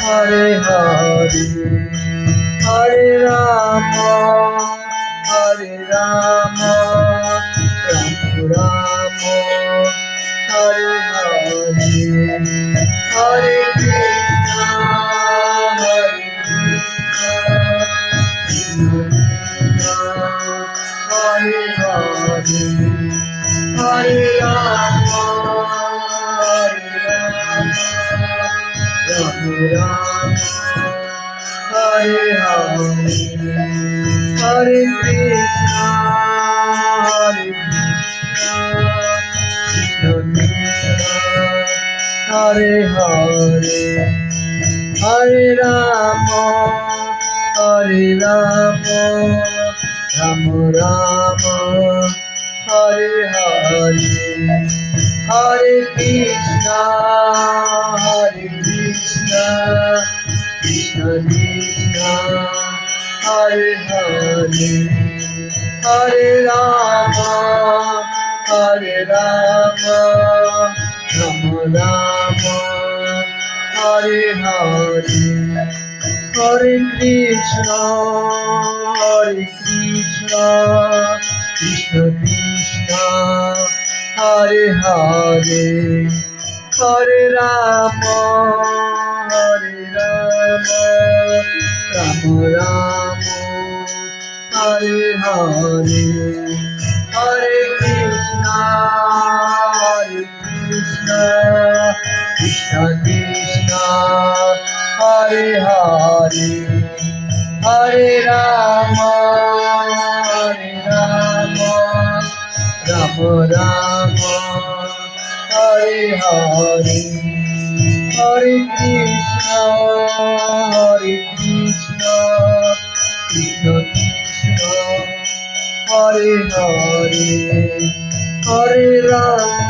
Hare Hare, Hare Rama, Hare Rama, Rama Rama, Hare Hare, Hare Krishna, Hare Krishna, Krishna Hare Hare, Hare Rama, Hare Rama, Hare Hare, Hare Krishna, Hare Krishna, Hare Hare, Hare Rama, Hare Rama, Rama Rama, Hare Hare, Hare Krishna, Hare Krishna, Krishna Krishna, Hare Hare, Hare Rama, Hare Rama, Rama Rama, Hare Hare, Hare Krishna, Hare Krishna, Krishna Krishna, Hare Hare, Hare Rama, Hare Rama, Rama Rama, Hare Hare, Hare Krishna, Hare Krishna, Krishna Krishna, Hare Hare, Hare Rama, Hare Rama, Rama Rama, Hare Hare, Hare Krishna, Hare Krishna, Krishna Krishna, Hare Hare, Hare Rama,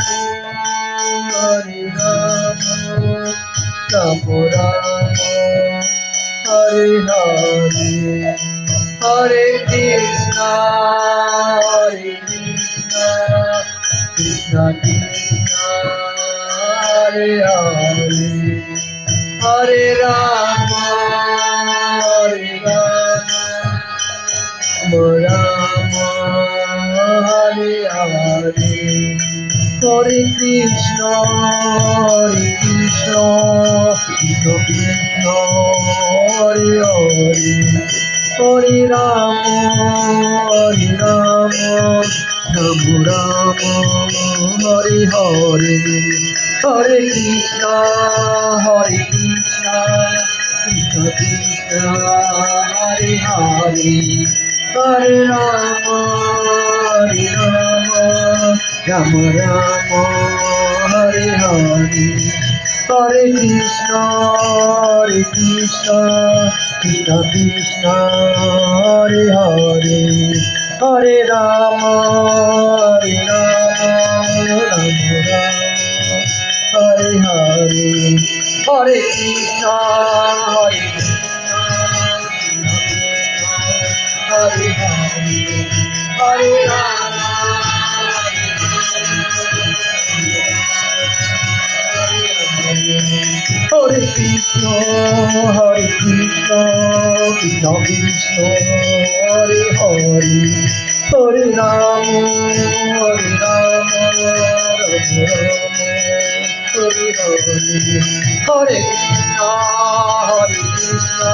Hare Rama, Rama Rama, Hare Hare, Hare Krishna, Hare Krishna, Krishna Krishna, Hare Hare, Hare Rama, Hare Rama, Rama Rama, Hare Hare, Hare Krishna, Hare Krishna, Krishna Krishna, Hare Hare, Hare Rama, Hare Rama, Rama Rama, Hare Hare, Hare Krishna, Hare Krishna, Krishna Krishna, Hare Hare, Hare Rama, Hare Rama, Rama Rama, Hare Hare, Hare Krishna, Hare Krishna, Krishna Krishna, Hare Hare, Hare Rama, Hare Rama, Rama Rama, Hare Hare, Hare Krishna, Hare Krishna, Hare Hare, Hare Rama, Hare Krishna, Hare Krishna, Krishna Krishna, Hare Hare, Hare Rama, Hare Rama, Rama Rama, Hare Hare, Hare Krishna, Hare Krishna,